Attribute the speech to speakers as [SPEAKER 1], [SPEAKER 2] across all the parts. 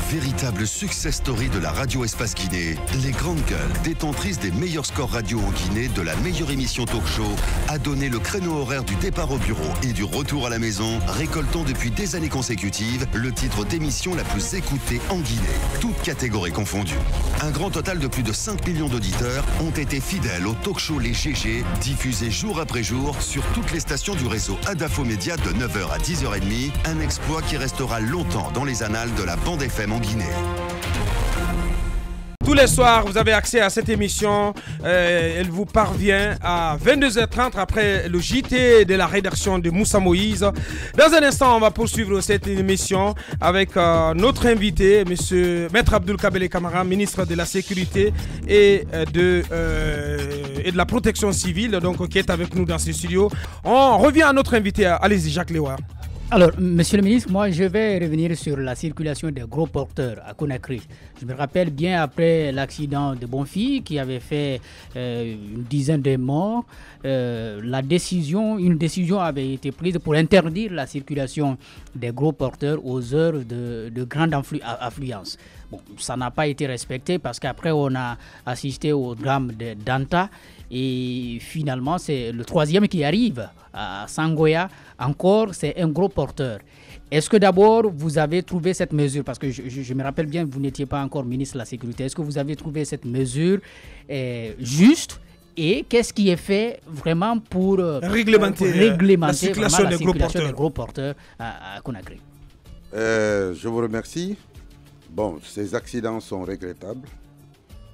[SPEAKER 1] Véritable success story de la radio Espace Guinée, les Grandes Gueules, détentrices des meilleurs scores radio en Guinée, de la meilleure émission talk show, a donné le créneau horaire du départ au bureau et du retour à la maison, récoltant depuis des années consécutives le titre d'émission la plus écoutée en Guinée, toutes catégories confondues. Un grand total de plus de 5 millions d'auditeurs ont été fidèles au talk show Les GG, diffusé jour après jour sur toutes les stations du réseau Adafo Média de 9h à 10h30, un exploit qui restera longtemps dans les annales de la bande FM en Guinée.
[SPEAKER 2] Tous les soirs, vous avez accès à cette émission. Elle vous parvient à 22h30 après le JT de la rédaction de Moussa Moïse. Dans un instant, on va poursuivre cette émission avec notre invité, Maître Abdoul Kabele Kamara, ministre de la Sécurité et de la Protection civile, donc, qui est avec nous dans ce studio. On revient à notre invité. Allez-y, Jacques Léoua.
[SPEAKER 3] Alors, monsieur le ministre, moi je vais revenir sur la circulation des gros porteurs à Conakry. Je me rappelle bien après l'accident de Bonfi qui avait fait une dizaine de morts, une décision avait été prise pour interdire la circulation des gros porteurs aux heures de grande affluence. Bon, ça n'a pas été respecté parce qu'après on a assisté au drame de Danta et finalement c'est le troisième qui arrive à Sangoya. Encore, c'est un gros porteur. Est-ce que d'abord, vous avez trouvé cette mesure, parce que je me rappelle bien, vous n'étiez pas encore ministre de la Sécurité, est-ce que vous avez trouvé cette mesure juste et qu'est-ce qui est fait vraiment pour réglementer
[SPEAKER 2] la circulation des
[SPEAKER 3] gros porteurs à Conakry?
[SPEAKER 4] Je vous remercie. Bon, ces accidents sont regrettables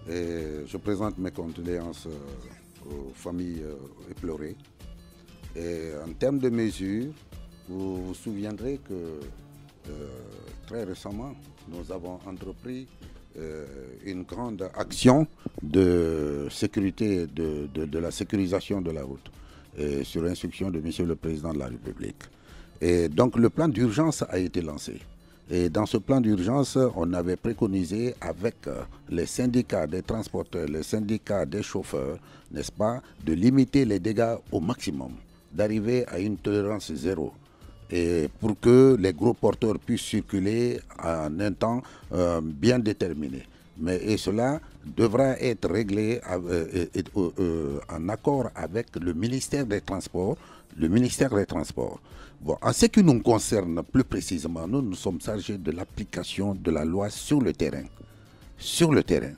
[SPEAKER 4] et je présente mes condoléances aux familles éplorées. Et en termes de mesures, vous vous souviendrez que très récemment, nous avons entrepris une grande action de sécurité, de la sécurisation de la route, sur instruction de M. le Président de la République. Et donc le plan d'urgence a été lancé. Et dans ce plan d'urgence, on avait préconisé avec les syndicats des transporteurs, les syndicats des chauffeurs, n'est-ce pas, de limiter les dégâts au maximum, d'arriver à une tolérance zéro et pour que les gros porteurs puissent circuler en un temps bien déterminé. Et cela devra être réglé en accord avec le ministère des Transports. Bon, en ce qui nous concerne plus précisément, nous sommes chargés de l'application de la loi sur le terrain. Sur le terrain.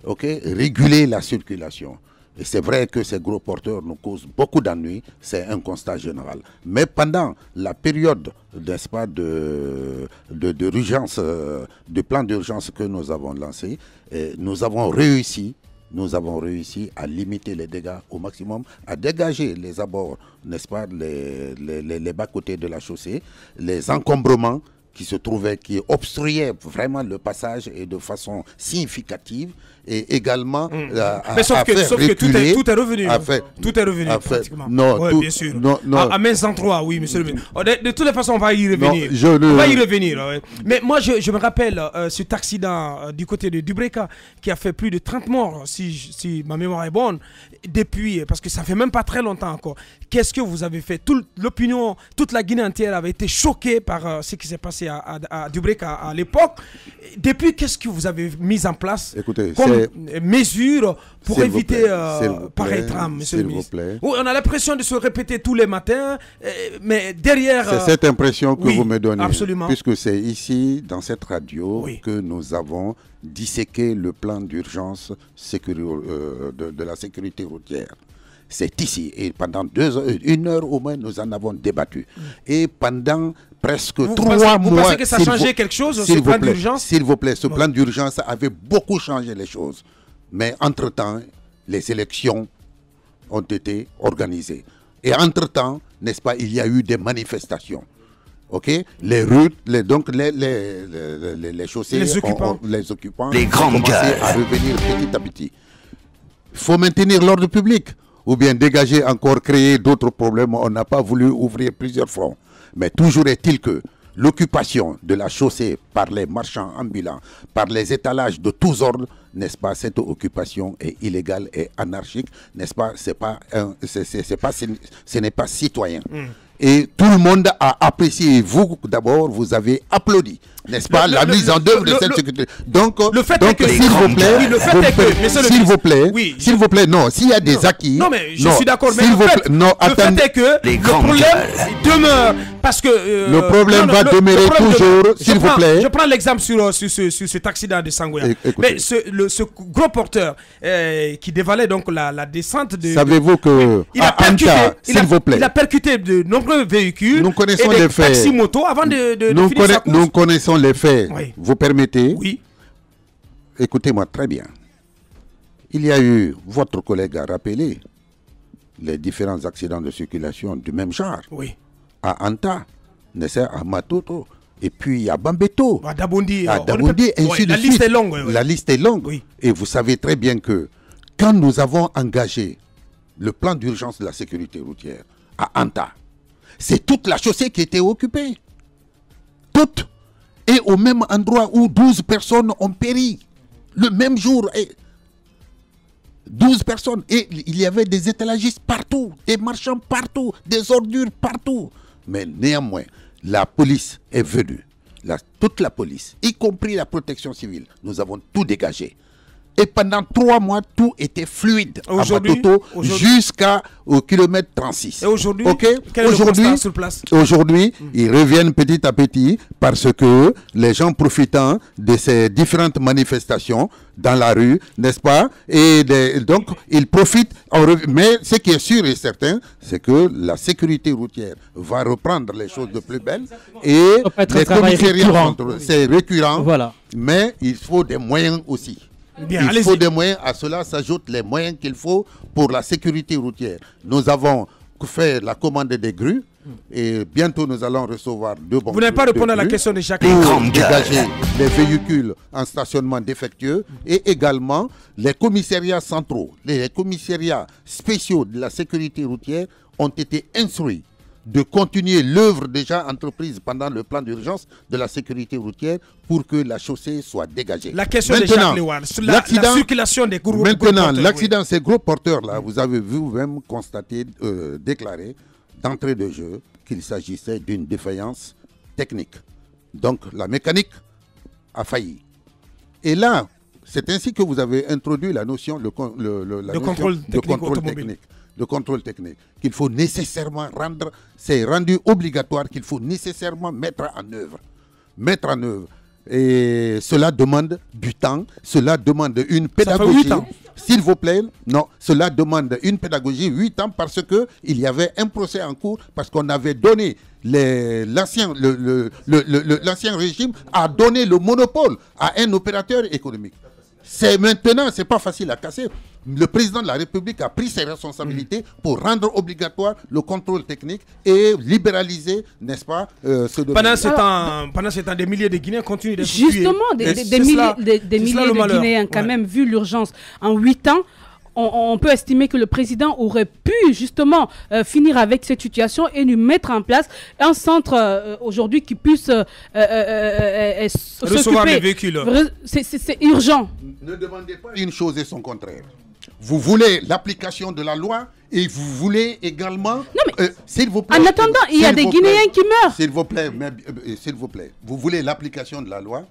[SPEAKER 4] Ok, réguler la circulation. Et c'est vrai que ces gros porteurs nous causent beaucoup d'ennuis, c'est un constat général. Mais pendant la période, n'est-ce pas, d'urgence, de plan d'urgence que nous avons lancé, nous avons réussi à limiter les dégâts au maximum, à dégager les abords, n'est-ce pas, les bas-côtés de la chaussée, les encombrements qui obstruaient vraiment le passage et de façon significative, et également
[SPEAKER 2] sauf que tout est revenu. Tout est revenu pratiquement.
[SPEAKER 4] Non,
[SPEAKER 2] ouais, bien sûr. À main 103, oui, monsieur le ministre. De toutes les façons, on va y revenir. On va y revenir. Ouais. Mais moi, je me rappelle cet accident du côté de Dubreka qui a fait plus de 30 morts, si ma mémoire est bonne, depuis, parce que ça fait même pas très longtemps encore. Qu'est-ce que vous avez fait? L'opinion, toute la Guinée entière avait été choquée par ce qui s'est passé à Dubreka à l'époque. Depuis, qu'est-ce que vous avez mis en place?
[SPEAKER 4] Écoutez,
[SPEAKER 2] comme mesures pour éviter pareil drame, monsieur le ministre? Oui, on a l'impression de se répéter tous les matins, mais derrière...
[SPEAKER 4] C'est cette impression que vous me donnez.
[SPEAKER 2] Absolument.
[SPEAKER 4] Puisque c'est ici, dans cette radio, que nous avons disséqué le plan d'urgence de la sécurité routière. C'est ici. Et pendant 1 heure au moins, nous en avons débattu. Et pendant presque 3 mois...
[SPEAKER 2] Vous pensez que ça a changé quelque chose, ce plan d'urgence?
[SPEAKER 4] S'il vous plaît, ce plan d'urgence avait beaucoup changé les choses. Mais entre-temps, les élections ont été organisées. Et entre-temps, n'est-ce pas, il y a eu des manifestations. Ok, les routes, les chaussées, les occupants
[SPEAKER 1] les
[SPEAKER 4] ont commencé à revenir petit à petit. Il faut maintenir l'ordre public. Ou bien dégager encore, créer d'autres problèmes. On n'a pas voulu ouvrir plusieurs fronts. Mais toujours est-il que l'occupation de la chaussée par les marchands ambulants, par les étalages de tous ordres, n'est-ce pas, cette occupation est illégale et anarchique, n'est-ce pas, ce n'est pas citoyen. Et tout le monde a apprécié. Vous, d'abord, vous avez applaudi. N'est-ce pas, la mise en œuvre de cette sécurité. Donc, s'il vous plaît, s'il vous plaît, non, s'il y a des acquis.
[SPEAKER 2] Non, mais je suis d'accord, mais le fait est que le problème demeure. Parce que
[SPEAKER 4] le problème va demeurer toujours, s'il vous plaît.
[SPEAKER 2] Je prends l'exemple sur cet accident de Sangoya. Mais ce gros porteur qui dévalait donc la descente de.
[SPEAKER 4] Savez-vous que s'il vous plaît,
[SPEAKER 2] il a percuté de nombreux véhicules.
[SPEAKER 4] Nous connaissons les faits.
[SPEAKER 2] Taxi-moto avant de finir sa course.
[SPEAKER 4] Nous connaissons les faits. Oui. Vous permettez?
[SPEAKER 2] Oui.
[SPEAKER 4] Écoutez-moi très bien. Il y a eu, votre collègue a rappelé, les différents accidents de circulation du même genre.
[SPEAKER 2] Oui.
[SPEAKER 4] À Anta, à Matoto, et puis à Bambeto,
[SPEAKER 2] à Dabondi,
[SPEAKER 4] ainsi de suite.
[SPEAKER 2] Liste est longue.
[SPEAKER 4] La liste est longue.
[SPEAKER 2] Oui.
[SPEAKER 4] Et vous savez très bien que quand nous avons engagé le plan d'urgence de la sécurité routière à Anta, c'est toute la chaussée qui était occupée. Toute. Et au même endroit où 12 personnes ont péri. Le même jour. 12 personnes. Et il y avait des étalagistes partout, des marchands partout, des ordures partout. Mais néanmoins, la police est venue. Toute la police, y compris la protection civile, nous avons tout dégagé. Et pendant 3 mois, tout était fluide à Matoto jusqu'au kilomètre 36.
[SPEAKER 2] Et aujourd'hui,
[SPEAKER 4] aujourd'hui, ils reviennent petit à petit parce que les gens profitant de ces différentes manifestations dans la rue, n'est-ce pas? Et donc, ils profitent. Mais ce qui est sûr et certain, c'est que la sécurité routière va reprendre les choses de plus belle. Et les commissariats, c'est récurrent.
[SPEAKER 3] Voilà.
[SPEAKER 4] Mais il faut des moyens aussi.
[SPEAKER 2] Bien,
[SPEAKER 4] il faut des moyens, à cela s'ajoutent les moyens qu'il faut pour la sécurité routière. Nous avons fait la commande des grues et bientôt nous allons recevoir 2 bons.
[SPEAKER 2] Vous n'avez pas répondu à la question de Jacques.
[SPEAKER 4] Pour dégager les véhicules en stationnement défectueux et également les commissariats centraux, les commissariats spéciaux de la sécurité routière ont été instruits de continuer l'œuvre déjà entreprise pendant le plan d'urgence de la sécurité routière pour que la chaussée soit dégagée.
[SPEAKER 2] La question de Jacques Léouard, sur la circulation des gros porteurs.
[SPEAKER 4] Maintenant, l'accident, ces gros porteurs-là, vous avez vous-même constaté, déclaré d'entrée de jeu qu'il s'agissait d'une défaillance technique. Donc, la mécanique a failli. Et là, c'est ainsi que vous avez introduit la notion de contrôle technique. De contrôle technique, qu'il faut nécessairement rendre, c'est rendu obligatoire qu'il faut nécessairement mettre en œuvre. Mettre en œuvre. Et cela demande du temps, cela demande une pédagogie. S'il vous plaît, non, cela demande une pédagogie, 8 ans, parce qu'il y avait un procès en cours, parce qu'on avait donné, l'ancien régime a donné le monopole à un opérateur économique. C'est maintenant, c'est pas facile à casser. Le président de la République a pris ses responsabilités pour rendre obligatoire le contrôle technique et libéraliser, n'est-ce pas, ce domaine.
[SPEAKER 2] Pendant ce temps, des milliers de Guinéens continuent d'être
[SPEAKER 5] tués. Justement, des milliers de Guinéens, quand même, vu l'urgence. En 8 ans, on peut estimer que le président aurait pu justement finir avec cette situation et nous mettre en place un centre aujourd'hui qui puisse
[SPEAKER 2] recevoir les véhicules.
[SPEAKER 5] C'est urgent.
[SPEAKER 4] Ne demandez pas une chose et son contraire. Vous voulez l'application de la loi et vous voulez également... s'il vous plaît,
[SPEAKER 5] en attendant, il y a des Guinéens qui meurent.
[SPEAKER 4] S'il vous plaît, vous voulez l'application de la loi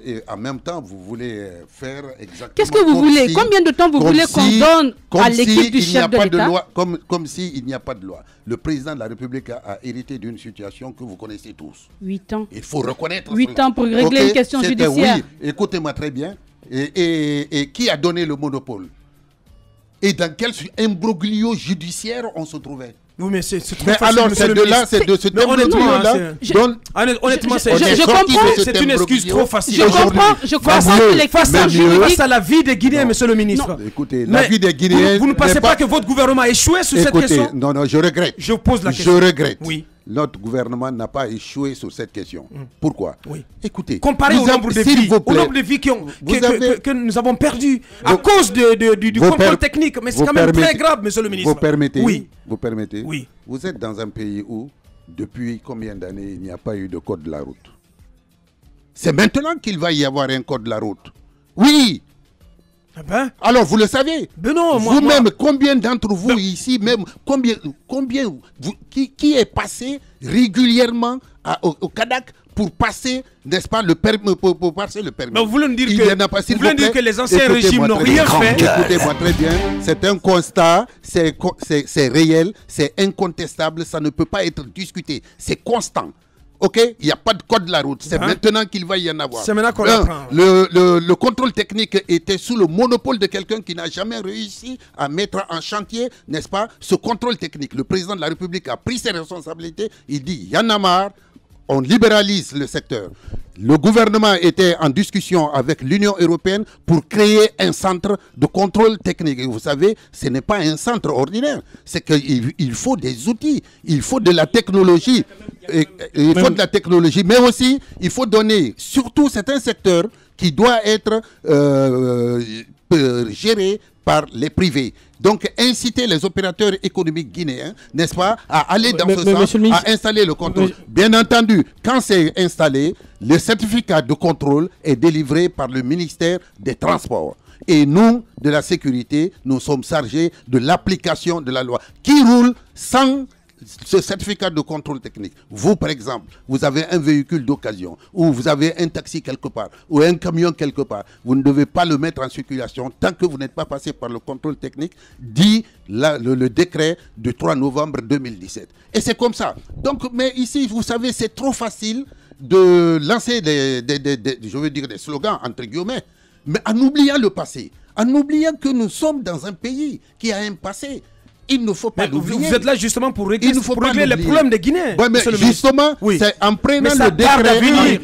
[SPEAKER 4] et en même temps, vous voulez faire exactement...
[SPEAKER 5] Qu'est-ce que vous voulez? Combien de temps vous voulez qu'on donne à l'équipe du chef de l'État?
[SPEAKER 4] Comme s'il n'y a pas de loi. Le président de la République a hérité d'une situation que vous connaissez tous.
[SPEAKER 5] 8 ans.
[SPEAKER 4] Il faut reconnaître
[SPEAKER 5] 8 ans pour régler une question judiciaire.
[SPEAKER 4] Oui, écoutez-moi très bien. Et qui a donné le monopole? Et dans quel imbroglio judiciaire on se trouvait?
[SPEAKER 2] Oui, mais c'est trop
[SPEAKER 4] facile. Alors, c'est de là, c'est de ce imbroglio-là.
[SPEAKER 2] Honnêtement, c'est une excuse trop facile.
[SPEAKER 5] Je comprends que les questions juridiques...
[SPEAKER 2] Face à la vie des Guinéens, monsieur le ministre.
[SPEAKER 4] Écoutez, la vie des Guinéens...
[SPEAKER 2] Vous ne pensez pas que votre gouvernement a échoué sur cette question?
[SPEAKER 4] Non, je regrette.
[SPEAKER 2] Je pose la question.
[SPEAKER 4] Je regrette.
[SPEAKER 2] Oui.
[SPEAKER 4] Notre gouvernement n'a pas échoué sur cette question. Pourquoi?
[SPEAKER 2] Oui.
[SPEAKER 4] Écoutez,
[SPEAKER 2] comparé au nombre de vies que nous avons perdu à cause du contrôle technique, mais c'est quand même très grave, monsieur le ministre.
[SPEAKER 4] Vous permettez?
[SPEAKER 2] Oui.
[SPEAKER 4] Vous permettez?
[SPEAKER 2] Oui.
[SPEAKER 4] Vous êtes dans un pays où, depuis combien d'années, il n'y a pas eu de code de la route? C'est maintenant qu'il va y avoir un code de la route. Oui.
[SPEAKER 6] Alors, vous le savez. Vous-même, combien d'entre vous ici, même, qui est passé régulièrement au Kadak pour passer, n'est-ce pas, le permis, pour passer le permis.
[SPEAKER 2] Mais vous voulez me dire que les anciens régimes n'ont rien fait.
[SPEAKER 6] Écoutez-moi très bien, c'est un constat, c'est réel, c'est incontestable, ça ne peut pas être discuté, c'est constant. Ok, il n'y a pas de code de la route. C'est maintenant qu'il va y en avoir.
[SPEAKER 2] C'est maintenant qu'on l'apprend.
[SPEAKER 6] Le contrôle technique était sous le monopole de quelqu'un qui n'a jamais réussi à mettre en chantier, n'est-ce pas, ce contrôle technique. Le président de la République a pris ses responsabilités. Il dit, il y en a marre, on libéralise le secteur. Le gouvernement était en discussion avec l'Union européenne pour créer un centre de contrôle technique. Et vous savez, ce n'est pas un centre ordinaire. C'est qu'il faut des outils, il faut de la technologie. Il faut de la technologie, mais aussi, il faut donner, surtout c'est un secteur qui doit être géré par les privés. Donc, inciter les opérateurs économiques guinéens, n'est-ce pas, à aller dans ce sens, à installer le contrôle. Bien entendu, quand c'est installé, le certificat de contrôle est délivré par le ministère des Transports. Et nous, de la sécurité, nous sommes chargés de l'application de la loi qui roule sans ce certificat de contrôle technique. Vous, par exemple, vous avez un véhicule d'occasion ou vous avez un taxi quelque part ou un camion quelque part. Vous ne devez pas le mettre en circulation tant que vous n'êtes pas passé par le contrôle technique, dit le décret du 3 novembre 2017. Et c'est comme ça. Donc, mais ici, vous savez, c'est trop facile de lancer je veux dire des slogans, entre guillemets, mais en oubliant le passé, en oubliant que nous sommes dans un pays qui a un passé. Il ne faut pas l'oublier.
[SPEAKER 2] Vous êtes là justement pour régler les problèmes des Guinéens.
[SPEAKER 6] Ouais, mais justement, c'est en prenant le décret,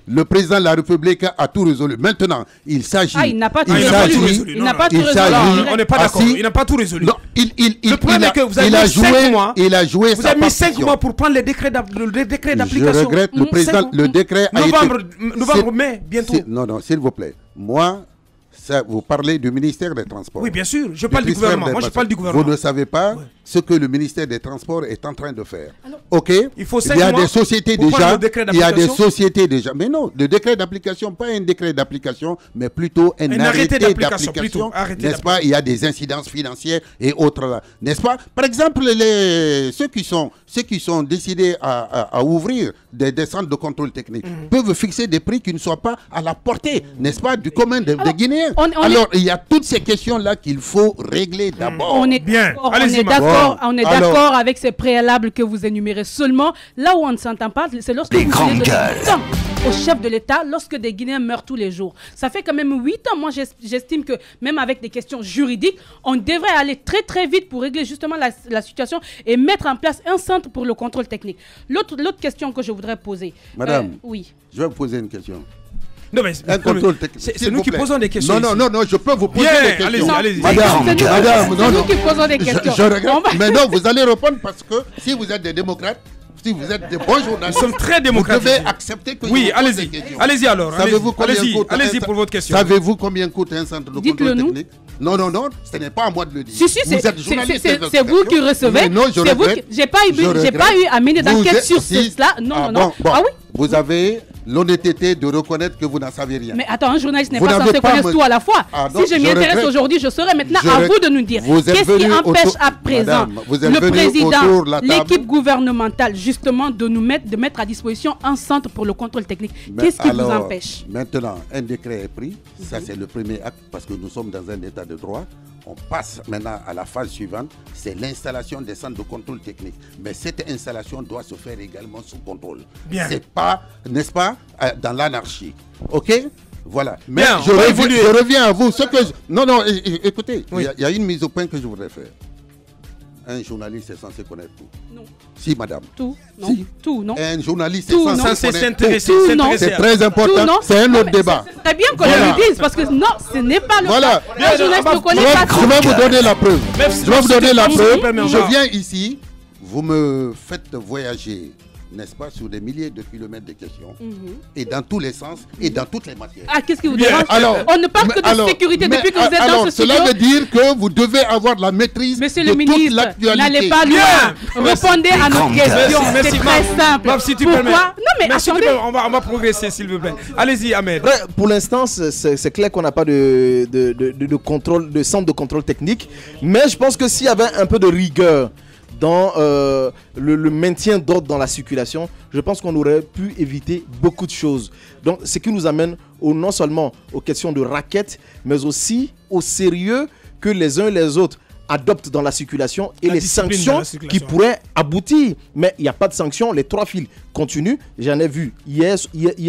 [SPEAKER 6] le président de la République a tout résolu. Maintenant, il s'agit...
[SPEAKER 5] il n'a pas tout résolu. Il n'a pas tout résolu.
[SPEAKER 2] On n'est pas d'accord. Il n'a pas tout résolu.
[SPEAKER 6] Le problème est que vous avez mis 5 mois. Il a joué
[SPEAKER 2] Vous avez mis 5 mois pour prendre le décret d'application.
[SPEAKER 6] Je regrette, le décret a été...
[SPEAKER 2] Novembre, mai, bientôt.
[SPEAKER 6] Non, s'il vous plaît. Moi... vous parlez du ministère des Transports.
[SPEAKER 2] Oui, bien sûr. Je parle du gouvernement. Moi, je parle du gouvernement.
[SPEAKER 6] Vous ne savez pas ce que le ministère des Transports est en train de faire. Alors, ok.
[SPEAKER 2] Il faut
[SPEAKER 6] y a des sociétés déjà. Il y a des sociétés déjà. Mais non, le décret d'application, pas un décret d'application, mais plutôt un arrêté d'application. N'est-ce pas? Il y a des incidences financières et autres là. N'est-ce pas? Par exemple, ceux qui sont décidés à ouvrir des centres de contrôle technique peuvent fixer des prix qui ne soient pas à la portée, n'est-ce pas, du commun des Guinéens. Alors, il y a toutes ces questions-là qu'il faut régler d'abord.
[SPEAKER 5] On est d'accord avec ces préalables que vous énumérez. Seulement, là où on ne s'entend pas, c'est lorsque vous donnez du temps au chef de l'État, lorsque des Guinéens meurent tous les jours. Ça fait quand même 8 ans. Moi, j'estime que même avec des questions juridiques, on devrait aller très très vite pour régler justement la situation et mettre en place un centre pour le contrôle technique. L'autre question que je voudrais poser.
[SPEAKER 6] Madame,
[SPEAKER 5] oui.
[SPEAKER 6] Je vais vous poser une question.
[SPEAKER 2] Non, mais c'est nous qui posons des questions.
[SPEAKER 6] Non, je peux vous poser des questions.
[SPEAKER 2] Allez-y.
[SPEAKER 6] Madame,
[SPEAKER 5] c'est nous qui posons des questions.
[SPEAKER 6] Je regrette, mais non, vous allez répondre parce que si vous êtes des démocrates, si vous êtes des bons journalistes,
[SPEAKER 2] nous sommes très démocrates.
[SPEAKER 6] Vous devez accepter que
[SPEAKER 2] oui, allez-y. Allez-y alors. Allez-y pour votre question.
[SPEAKER 6] Savez-vous combien coûte un centre de contrôle technique? Non, ce n'est pas à moi de le dire.
[SPEAKER 5] Si, c'est vous qui recevez.
[SPEAKER 6] Non, je regrette.
[SPEAKER 5] J'ai pas eu à mener d'enquête sur cela. Non. Ah oui.
[SPEAKER 6] Vous avez l'honnêteté de reconnaître que vous n'en savez rien.
[SPEAKER 5] Mais attends, un journaliste n'est pas censé connaître tout à la fois. Si je m'y intéresse aujourd'hui, je serai maintenant à vous de nous dire. Qu'est-ce qui empêche à présent le président, l'équipe gouvernementale, justement, de mettre à disposition un centre pour le contrôle technique? Qu'est-ce qui vous empêche?
[SPEAKER 6] Maintenant, un décret est pris. Ça, c'est le premier acte parce que nous sommes dans un état de droit. On passe maintenant à la phase suivante, c'est l'installation des centres de contrôle technique. Mais cette installation doit se faire également sous contrôle. C'est pas, n'est-ce pas, dans l'anarchie. Ok? Voilà. Mais je reviens à vous. Écoutez, il y a une mise au point que je voudrais faire. Un journaliste est censé connaître tout.
[SPEAKER 5] Non.
[SPEAKER 6] Si, madame.
[SPEAKER 5] Tout, non.
[SPEAKER 6] Si.
[SPEAKER 5] Tout, non.
[SPEAKER 6] Un journaliste est censé
[SPEAKER 2] s'intéresser.
[SPEAKER 6] C'est très important. C'est un autre débat.
[SPEAKER 5] C'est très bien qu'on le dise parce que non, ce n'est pas le cas. Un journaliste ne connaît pas tout.
[SPEAKER 6] Je vais vous donner la preuve. Je vais vous donner la preuve. Je viens ici, vous me faites voyager n'est-ce pas, sur des milliers de kilomètres de questions, et dans tous les sens, et dans toutes les matières.
[SPEAKER 5] Ah, qu'est-ce qui vous dérange? On ne parle que de sécurité depuis que vous êtes dans ce studio.
[SPEAKER 6] Cela veut dire que vous devez avoir la maîtrise de toute l'actualité.
[SPEAKER 5] N'allez pas loin. Répondez à nos questions. C'est très simple. Pourquoi? Non, mais attendez.
[SPEAKER 2] On va progresser, s'il vous plaît. Allez-y, Ahmed.
[SPEAKER 7] Pour l'instant, c'est clair qu'on n'a pas de contrôle, de centre de contrôle technique. Mais je pense que s'il y avait un peu de rigueur dans le maintien d'ordre dans la circulation, je pense qu'on aurait pu éviter beaucoup de choses. Donc, ce qui nous amène non seulement aux questions de raquettes, mais aussi au sérieux que les uns et les autres adoptent dans la circulation et les sanctions qui pourraient aboutir. Mais il n'y a pas de sanctions, les 3 fils continuent. J'en ai vu hier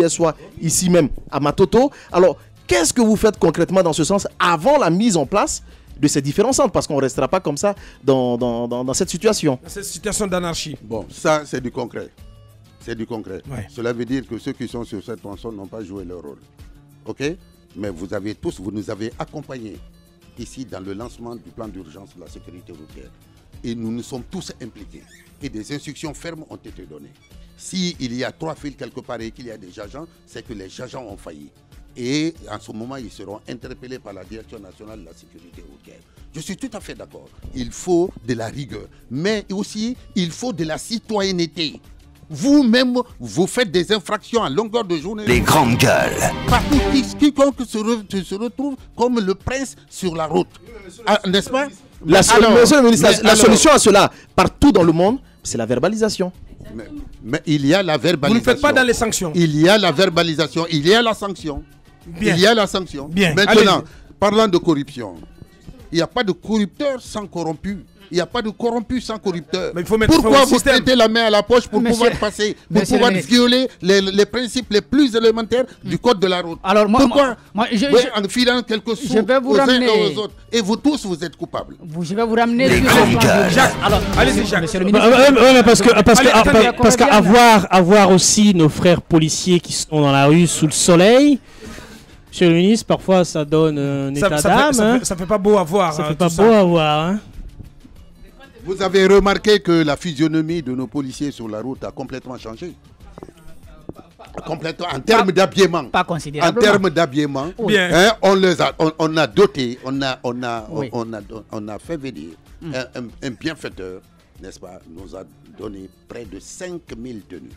[SPEAKER 7] soir, ici même, à Matoto. Alors, qu'est-ce que vous faites concrètement dans ce sens avant la mise en place de ces différents centres, parce qu'on ne restera pas comme ça dans cette situation.
[SPEAKER 2] Cette situation d'anarchie.
[SPEAKER 6] Bon, ça, c'est du concret. C'est du concret.
[SPEAKER 2] Ouais.
[SPEAKER 6] Cela veut dire que ceux qui sont sur cette tronçon n'ont pas joué leur rôle. OK? Mais vous nous avez accompagnés ici dans le lancement du plan d'urgence de la sécurité routière. Et nous nous sommes tous impliqués. Et des instructions fermes ont été données. S'il y a 3 fils quelque part et qu'il y a des agents, c'est que les agents ont failli. Et en ce moment, ils seront interpellés par la Direction nationale de la sécurité routière. Je suis tout à fait d'accord. Il faut de la rigueur. Mais aussi, il faut de la citoyenneté. Vous-même, vous faites des infractions à longueur de journée.
[SPEAKER 1] Les grandes gueules.
[SPEAKER 6] Partout, quiconque se retrouve comme le prince sur la route. N'est-ce pas?
[SPEAKER 7] Monsieur le ministre, la solution à cela, partout dans le monde, c'est la verbalisation.
[SPEAKER 6] Mais il y a la verbalisation.
[SPEAKER 2] Vous ne faites pas dans les sanctions.
[SPEAKER 6] Il y a la verbalisation, il y a la sanction.
[SPEAKER 2] Bien.
[SPEAKER 6] Il y a la sanction.
[SPEAKER 2] Bien.
[SPEAKER 6] Maintenant, parlant de corruption, il n'y a pas de corrupteur sans corrompu. Il n'y a pas de corrompu sans corrupteur.
[SPEAKER 2] Mais il faut
[SPEAKER 6] pourquoi vous mettez la main à la poche pour pouvoir passer, pour pouvoir violer les principes les plus élémentaires du code de la route?
[SPEAKER 3] Alors
[SPEAKER 6] pourquoi en filant quelques sous aux uns et aux autres? Et vous tous, vous êtes coupables.
[SPEAKER 3] Je vais vous ramener sur le plan.
[SPEAKER 2] Jacques, alors, allez-y, Jacques.
[SPEAKER 8] Monsieur le ministre. Parce qu'avoir aussi nos frères policiers qui sont dans la rue sous le soleil, monsieur le ministre, parfois ça donne un état d'âme.
[SPEAKER 2] Ça fait pas beau à voir.
[SPEAKER 8] Ça fait pas beau à voir. Hein.
[SPEAKER 6] Vous avez remarqué que la physionomie de nos policiers sur la route a complètement changé. Complètement, en termes d'habillement.
[SPEAKER 3] Pas considérablement.
[SPEAKER 6] En termes d'habillement, hein, on a doté, on a fait venir un bienfaiteur, n'est-ce pas, nous a donné près de 5000 tenues.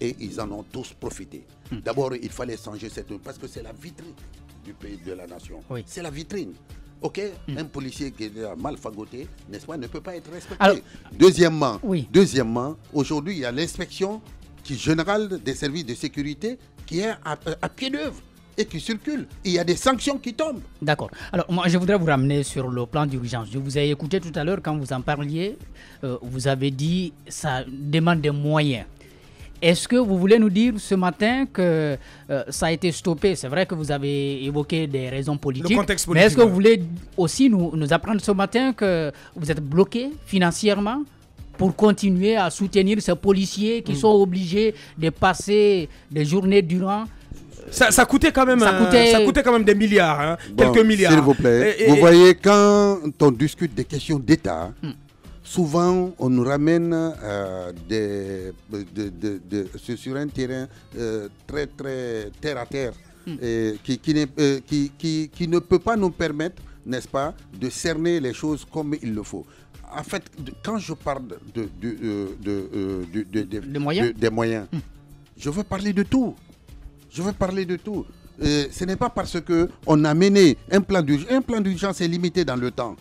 [SPEAKER 6] Et ils en ont tous profité. D'abord, il fallait changer cette tenue parce que c'est la vitrine du pays, de la nation. Oui. C'est la vitrine. Ok, un policier qui est mal fagoté, n'est-ce pas, ne peut pas être respecté. Alors, deuxièmement, aujourd'hui, il y a l'inspection générale des services de sécurité qui est à pied d'œuvre et qui circule. Il y a des sanctions qui tombent.
[SPEAKER 3] D'accord. Alors, moi, je voudrais vous ramener sur le plan d'urgence. Je vous ai écouté tout à l'heure quand vous en parliez. Vous avez dit que ça demande des moyens. Est-ce que vous voulez nous dire ce matin que ça a été stoppé? C'est vrai que vous avez évoqué des raisons politiques.
[SPEAKER 2] Le contexte politique.
[SPEAKER 3] Mais est-ce que vous voulez aussi nous apprendre ce matin que vous êtes bloqué financièrement pour continuer à soutenir ces policiers qui sont obligés de passer des journées durant?
[SPEAKER 2] Ça coûtait quand même, ça coûtait quand même des milliards, hein, quelques milliards.
[SPEAKER 6] S'il vous plaît, vous voyez, quand on discute des questions d'État, souvent, on nous ramène sur un terrain très, très terre à terre qui ne peut pas nous permettre, n'est-ce pas, de cerner les choses comme il le faut. En fait, quand je parle des moyens, je veux parler de tout. Je veux parler de tout. Ce n'est pas parce qu'on a mené un plan d'urgence. Un plan d'urgence est limité dans le temps.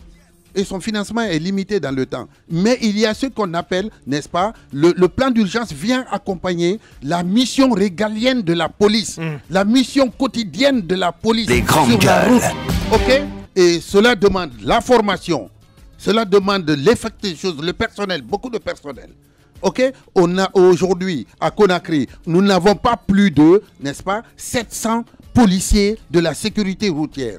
[SPEAKER 6] Et son financement est limité dans le temps. Mais il y a ce qu'on appelle, n'est-ce pas, le plan d'urgence vient accompagner la mission régalienne de la police, la mission quotidienne de la police sur la route. Ok? Et cela demande la formation, cela demande l'effectif, le personnel, beaucoup de personnel. Ok? On a aujourd'hui à Conakry, nous n'avons pas plus de, n'est-ce pas, 700 policiers de la sécurité routière.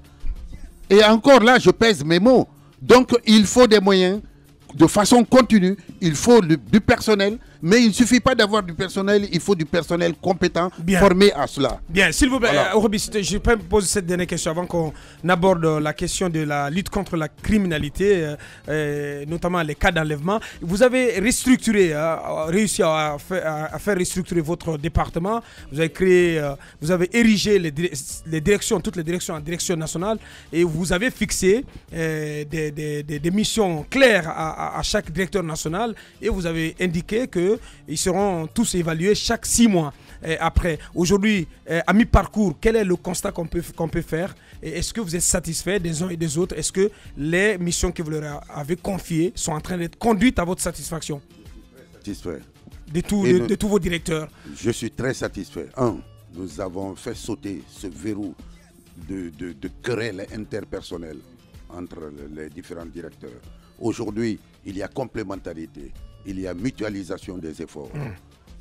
[SPEAKER 6] Et encore là, je pèse mes mots. Donc, il faut des moyens de façon continue. Il faut du personnel. Mais il ne suffit pas d'avoir du personnel, il faut du personnel compétent, formé à cela.
[SPEAKER 2] Bien, s'il vous plaît, je peux me poser cette dernière question avant qu'on aborde la question de la lutte contre la criminalité, notamment les cas d'enlèvement. Vous avez restructuré, réussi à faire restructurer votre département. Vous avez créé, vous avez érigé les directions, toutes les directions en direction nationale, et vous avez fixé des missions claires à chaque directeur national, et vous avez indiqué qu'ils seront tous évalués chaque 6 mois. Après, aujourd'hui, à mi-parcours, quel est le constat qu'on peut faire? Est-ce que vous êtes satisfait des uns et des autres? Est-ce que les missions que vous leur avez confiées sont en train d'être conduites à votre satisfaction?
[SPEAKER 6] Satisfait.
[SPEAKER 2] De tous vos directeurs?
[SPEAKER 6] Je suis très satisfait. Nous avons fait sauter ce verrou de querelles interpersonnelles entre les différents directeurs. Aujourd'hui, il y a complémentarité, il y a mutualisation des efforts.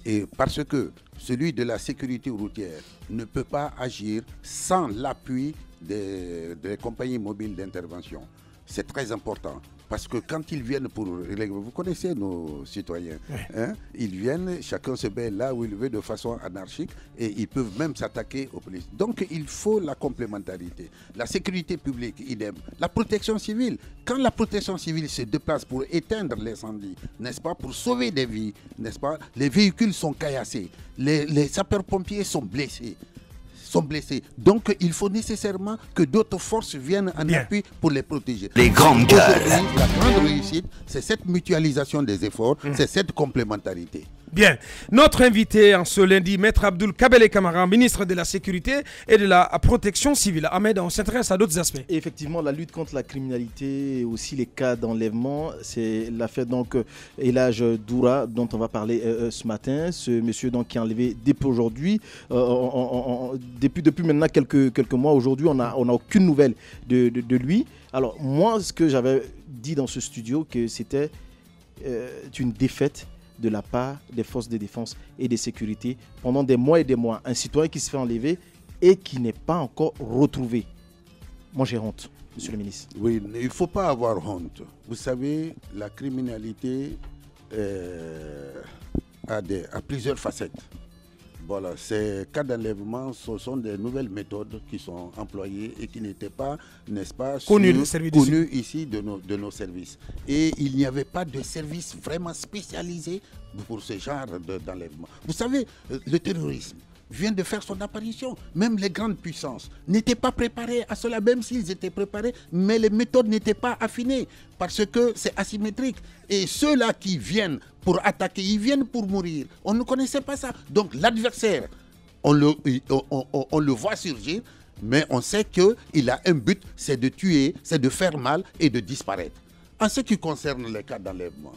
[SPEAKER 6] Et parce que celui de la sécurité routière ne peut pas agir sans l'appui des compagnies mobiles d'intervention. C'est très important. Parce que quand ils viennent pour régler, vous connaissez nos citoyens, hein? Ils viennent, chacun se met là où il veut de façon anarchique et ils peuvent même s'attaquer aux polices. Donc il faut la complémentarité. La sécurité publique, idem. La protection civile, quand la protection civile se déplace pour éteindre l'incendie, n'est-ce pas, pour sauver des vies, n'est-ce pas, les véhicules sont caillassés, les sapeurs-pompiers sont blessés. Donc il faut nécessairement que d'autres forces viennent en appui pour les protéger.
[SPEAKER 1] Les grandes gueules.
[SPEAKER 6] La grande réussite, c'est cette mutualisation des efforts, c'est cette complémentarité.
[SPEAKER 2] Bien. Notre invité en ce lundi, Maître Abdoul Kabele Kamara, ministre de la Sécurité et de la Protection civile. Ahmed, on s'intéresse à d'autres aspects.
[SPEAKER 7] Et effectivement, la lutte contre la criminalité et aussi les cas d'enlèvement, c'est l'affaire donc Elhaj Doura dont on va parler ce matin. Ce monsieur donc qui est enlevé depuis aujourd'hui, depuis maintenant quelques mois. Aujourd'hui, on n'a aucune nouvelle de lui. Alors moi, ce que j'avais dit dans ce studio, que c'était une défaite de la part des forces de défense et de sécurité pendant des mois et des mois. Un citoyen qui se fait enlever et qui n'est pas encore retrouvé. Moi, j'ai honte, monsieur le ministre.
[SPEAKER 6] Oui, il ne faut pas avoir honte. Vous savez, la criminalité a plusieurs facettes. Voilà, ces cas d'enlèvement, ce sont des nouvelles méthodes qui sont employées et qui n'étaient pas, n'est-ce pas, connues ici de nos services. Et il n'y avait pas de service vraiment spécialisé pour ce genre d'enlèvement. Vous savez, le terrorisme vient de faire son apparition. Même les grandes puissances n'étaient pas préparées à cela, même s'ils étaient préparés, mais les méthodes n'étaient pas affinées parce que c'est asymétrique. Et ceux-là qui viennent pour attaquer, ils viennent pour mourir. On ne connaissait pas ça. Donc l'adversaire, on le voit surgir, mais on sait qu'il a un but, c'est de tuer, c'est de faire mal et de disparaître. En ce qui concerne les cas d'enlèvement,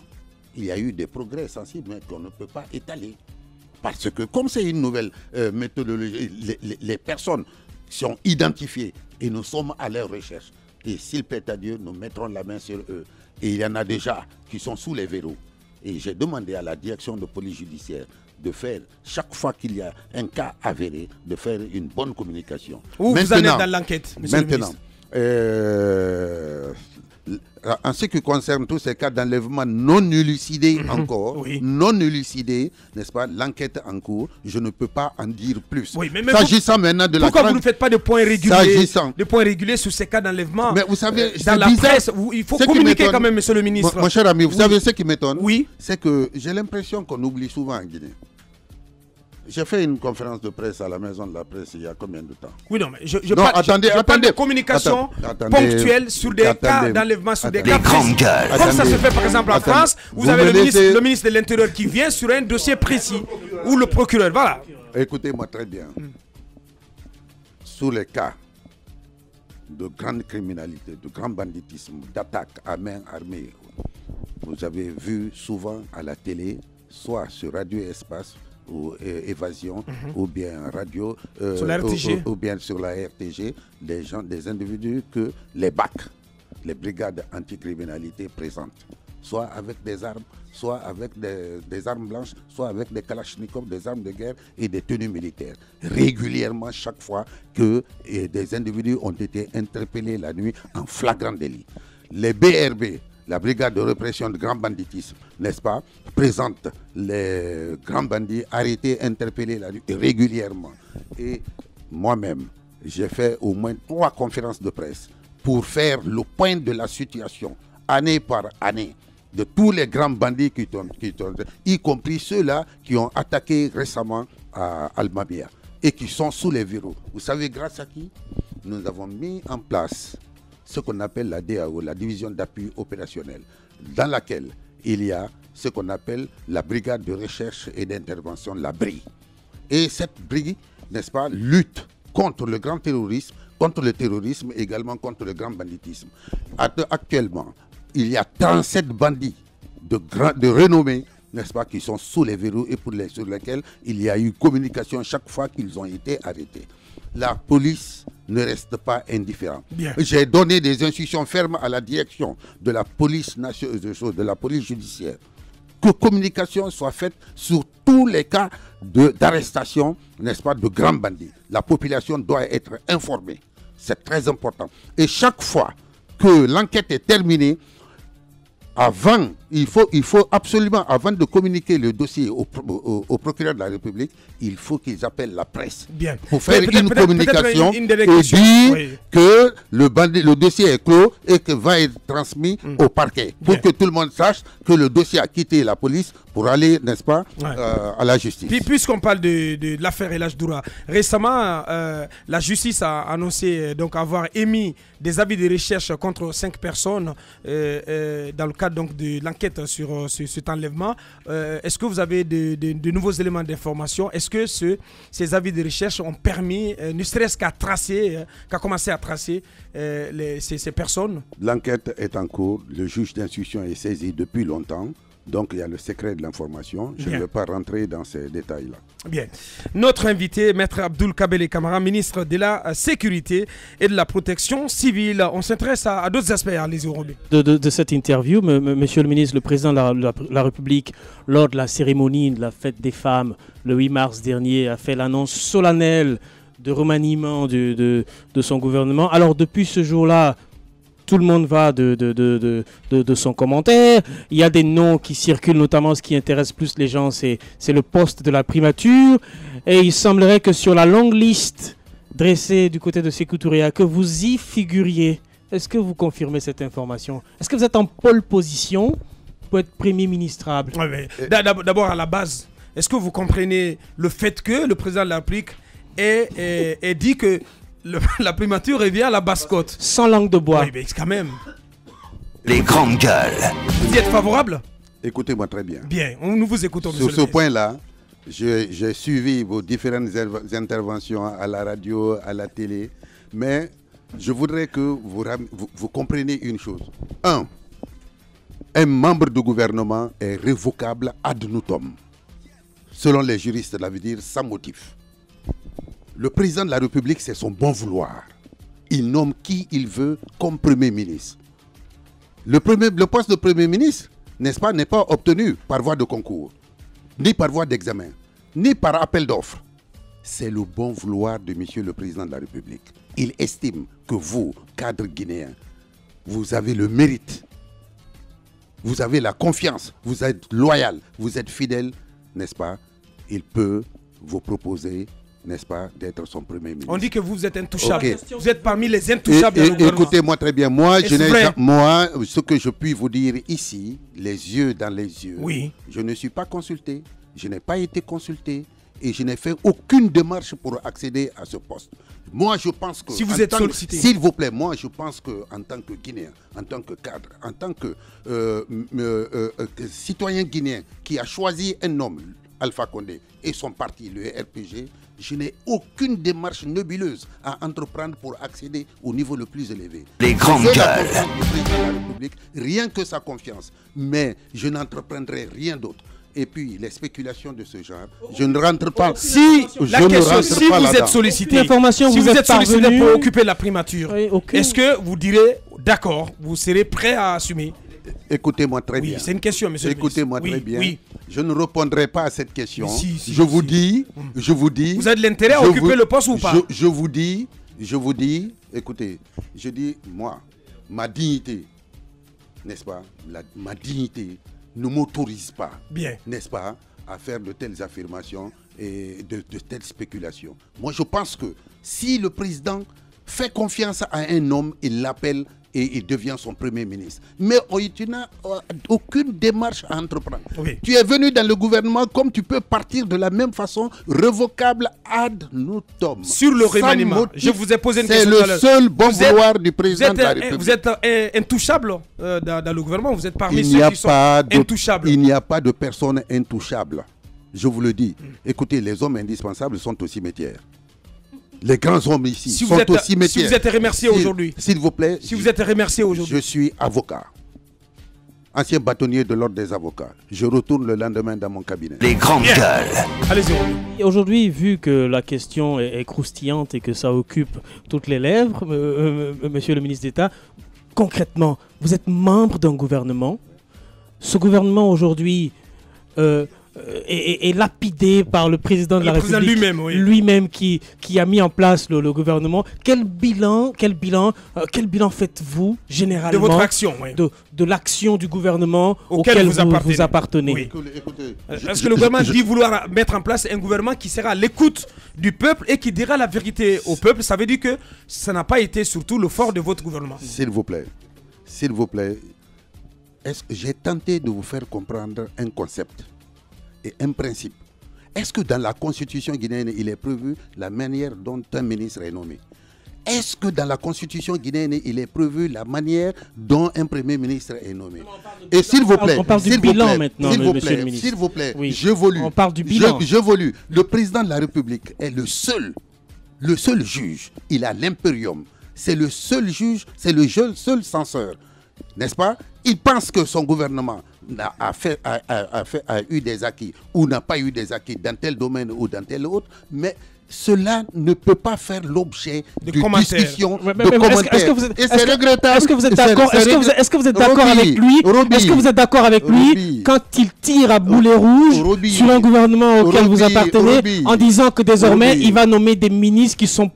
[SPEAKER 6] il y a eu des progrès sensibles, mais qu'on ne peut pas étaler. Parce que comme c'est une nouvelle méthodologie, les personnes sont identifiées et nous sommes à leur recherche. Et s'il plaît à Dieu, nous mettrons la main sur eux. Et il y en a déjà qui sont sous les verrous. Et j'ai demandé à la direction de police judiciaire de faire, chaque fois qu'il y a un cas avéré, de faire une bonne communication.
[SPEAKER 2] Où vous en êtes dans l'enquête, monsieur le ministre?
[SPEAKER 6] En ce qui concerne tous ces cas d'enlèvement non élucidés encore, non élucidés, n'est-ce pas, l'enquête en cours, je ne peux pas en dire plus.
[SPEAKER 2] Oui, mais
[SPEAKER 6] s'agissant maintenant de
[SPEAKER 2] pourquoi vous ne faites pas de points réguliers, sur ces cas d'enlèvement?
[SPEAKER 6] Mais vous savez,
[SPEAKER 2] dans la presse, il faut communiquer quand même, monsieur le ministre.
[SPEAKER 6] Mon cher ami, vous savez ce qui m'étonne?
[SPEAKER 2] Oui.
[SPEAKER 6] C'est que j'ai l'impression qu'on oublie souvent en Guinée. J'ai fait une conférence de presse à la maison de la presse il y a combien de temps?
[SPEAKER 2] Oui, non, mais je parle de communication ponctuelle sur des cas d'enlèvement, sur des cas précis. Comme ça se fait par exemple en France, vous avez le ministre de l'Intérieur qui vient sur un dossier précis, ou le procureur, voilà.
[SPEAKER 6] Écoutez-moi très bien. Sur les cas de grande criminalité, de grand banditisme, d'attaque à main armée, vous avez vu souvent à la télé, soit sur Radio Espace, ou Évasion, ou bien radio,
[SPEAKER 2] sur la RTG.
[SPEAKER 6] Ou bien sur la RTG, des individus que les BAC, les brigades anticriminalité présentent, soit avec des armes, soit avec des armes blanches, soit avec des kalachnikovs, des armes de guerre et des tenues militaires. Régulièrement, chaque fois que des individus ont été interpellés la nuit en flagrant délit. Les BRB, la brigade de répression de grand banditisme, n'est-ce pas, présente les grands bandits arrêtés, interpellés régulièrement. Et moi-même, j'ai fait au moins 3 conférences de presse pour faire le point de la situation, année par année, de tous les grands bandits y compris ceux-là qui ont attaqué récemment à Al-Mamia et qui sont sous les verrous. Vous savez grâce à qui? Nous avons mis en place ce qu'on appelle la DAO, la division d'appui opérationnel, dans laquelle il y a ce qu'on appelle la brigade de recherche et d'intervention, la BRI. Et cette BRI, n'est-ce pas, lutte contre le grand terrorisme, contre le terrorisme et également contre le grand banditisme. Actuellement, il y a 37 bandits de renommée, n'est-ce pas, qui sont sous les verrous et sur lesquels il y a eu communication chaque fois qu'ils ont été arrêtés. La police ne reste pas indifférente. J'ai donné des instructions fermes à la direction de la police de la police judiciaire que communication soit faite sur tous les cas d'arrestation, n'est-ce pas, de grands bandits. La population doit être informée. C'est très important. Et chaque fois que l'enquête est terminée, il faut absolument, avant de communiquer le dossier au procureur de la République, il faut qu'ils appellent la presse pour faire une communication et dire que le dossier est clos et que va être transmis au parquet pour que tout le monde sache que le dossier a quitté la police pour aller, n'est-ce pas, à la justice.
[SPEAKER 2] Puis, puisqu'on parle de l'affaire El Hadj Doura, récemment, la justice a annoncé donc avoir émis des avis de recherche contre 5 personnes dans le cadre donc de l'enquête sur cet enlèvement. Est-ce que vous avez de nouveaux éléments d'information? Est-ce que ces avis de recherche ont permis, ne serait-ce qu'à commencer à tracer ces personnes?
[SPEAKER 6] L'enquête est en cours. Le juge d'instruction est saisi depuis longtemps. Donc il y a le secret de l'information. Je ne vais pas rentrer dans ces détails-là.
[SPEAKER 2] Bien. Notre invité, Maître Abdoul Kabele Kamara, ministre de la Sécurité et de la Protection civile. On s'intéresse à d'autres aspects, allez-y, Robé.
[SPEAKER 8] De cette interview, Monsieur le ministre, le président de la République, lors de la cérémonie de la fête des femmes, le 8 mars dernier, a fait l'annonce solennelle de remaniement de son gouvernement. Alors depuis ce jour-là, tout le monde va de son commentaire. Il y a des noms qui circulent, notamment ce qui intéresse plus les gens, c'est le poste de la primature. Et il semblerait que sur la longue liste dressée du côté de Sékou Touré, que vous y figuriez. Est-ce que vous confirmez cette information? Est-ce que vous êtes en pole position pour être premier ministrable?
[SPEAKER 2] D'abord, à la base, est-ce que vous comprenez le fait que le président de la République ait dit que la primature revient à la basse-côte?
[SPEAKER 8] Sans langue de bois.
[SPEAKER 2] Oui, mais quand même.
[SPEAKER 1] Les grandes gueules.
[SPEAKER 2] Vous y êtes favorable?
[SPEAKER 6] Écoutez-moi très bien.
[SPEAKER 2] Bien, nous vous écoutons.
[SPEAKER 6] Sur ce point-là, j'ai suivi vos différentes interventions à la radio, à la télé, mais je voudrais que vous compreniez une chose. Un membre du gouvernement est révocable ad nutum. Selon les juristes, ça veut dire sans motif. Le président de la République, c'est son bon vouloir. Il nomme qui il veut comme Premier ministre. Le poste de Premier ministre, n'est-ce pas, n'est pas obtenu par voie de concours, ni par voie d'examen, ni par appel d'offres. C'est le bon vouloir de Monsieur le Président de la République. Il estime que vous, cadre guinéen, vous avez le mérite, vous avez la confiance, vous êtes loyal, vous êtes fidèle, n'est-ce pas? Il peut vous proposer, n'est-ce pas, d'être son Premier ministre.
[SPEAKER 2] On dit que vous êtes intouchable. Okay. Vous êtes parmi les intouchables.
[SPEAKER 6] Écoutez-moi très bien. Moi, ce que je puis vous dire ici, les yeux dans les yeux, je ne suis pas consulté, je n'ai pas été consulté et je n'ai fait aucune démarche pour accéder à ce poste. Moi, je pense que...
[SPEAKER 2] Si vous êtes sollicité.
[SPEAKER 6] S'il vous plaît, moi, je pense qu'en tant que Guinéen, en tant que cadre, en tant que citoyen guinéen qui a choisi un homme, Alpha Condé, et son parti, le RPG, je n'ai aucune démarche nébuleuse à entreprendre pour accéder au niveau le plus élevé.
[SPEAKER 1] Les grandes gueules.
[SPEAKER 6] Rien que sa confiance. Mais je n'entreprendrai rien d'autre. Et puis, les spéculations de ce genre, je ne rentre pas.
[SPEAKER 2] Si vous êtes sollicité, pour occuper la primature, est-ce que vous direz, d'accord, vous serez prêt à assumer?
[SPEAKER 6] Écoutez-moi très bien.
[SPEAKER 2] Oui, c'est une question, monsieur le ministre.
[SPEAKER 6] Écoutez-moi très bien. Oui. Je ne répondrai pas à cette question. Je vous dis.
[SPEAKER 2] Vous avez de l'intérêt à occuper le poste ou pas?
[SPEAKER 6] Je vous dis, écoutez, je dis, moi, ma dignité,
[SPEAKER 4] n'est-ce pas, ma dignité ne m'autorise pas,
[SPEAKER 2] bien,
[SPEAKER 4] n'est-ce pas, à faire de telles affirmations et de telles spéculations. Moi, je pense que si le président fait confiance à un homme, il l'appelle et il devient son premier ministre. Mais tu n'as aucune démarche à entreprendre.
[SPEAKER 2] Oui.
[SPEAKER 4] Tu es venu dans le gouvernement comme tu peux partir de la même façon, révocable ad nutum.
[SPEAKER 2] Sur le remaniement, je vous ai posé une question.
[SPEAKER 4] C'est le seul bon vouloir du président de la République.
[SPEAKER 2] Vous êtes intouchable dans le gouvernement, vous êtes parmi ceux qui sont intouchables.
[SPEAKER 4] Il n'y a pas de personne intouchable. Je vous le dis. Écoutez, les hommes indispensables sont aux cimetières. Les grands hommes ici sont au cimetière.
[SPEAKER 2] Si vous êtes remercié aujourd'hui.
[SPEAKER 4] S'il vous plaît.
[SPEAKER 2] Si vous êtes remercié aujourd'hui.
[SPEAKER 4] Je suis avocat. Ancien bâtonnier de l'ordre des avocats. Je retourne le lendemain dans mon cabinet.
[SPEAKER 1] Les grandes gueules.
[SPEAKER 2] Allez-y.
[SPEAKER 8] Aujourd'hui, vu que la question est croustillante et que ça occupe toutes les lèvres, monsieur le ministre d'État, concrètement, vous êtes membre d'un gouvernement. Ce gouvernement aujourd'hui est lapidé par le président de la République lui-même qui a mis en place le gouvernement. Quel bilan faites-vous généralement
[SPEAKER 2] de votre action,
[SPEAKER 8] de l'action du gouvernement auquel vous appartenez?
[SPEAKER 2] Oui. Parce que le gouvernement dit vouloir mettre en place un gouvernement qui sera à l'écoute du peuple et qui dira la vérité au peuple. Ça veut dire que ça n'a pas été surtout le fort de votre gouvernement.
[SPEAKER 4] S'il vous plaît, j'ai tenté de vous faire comprendre un concept et un principe. Est-ce que dans la constitution guinéenne, il est prévu la manière dont un ministre est nommé? Est-ce que dans la constitution guinéenne, il est prévu la manière dont un premier ministre est nommé? Et s'il vous plaît,
[SPEAKER 8] on parle du bilan maintenant, monsieur le ministre.
[SPEAKER 4] S'il vous plaît,
[SPEAKER 8] oui.
[SPEAKER 4] on parle du bilan. Le président de la République est le seul juge. Il a l'impérium. C'est le seul juge, c'est le seul censeur. N'est-ce pas? Il pense que son gouvernement a eu des acquis ou n'a pas eu des acquis dans tel domaine ou dans tel autre, mais cela ne peut pas faire l'objet de discussions, de commentaires.
[SPEAKER 8] Est-ce que vous êtes d'accord avec lui? Est-ce que vous êtes d'accord avec lui quand il tire à boulet rouge sur un gouvernement auquel vous appartenez en disant que désormais il va nommer des ministres qui sont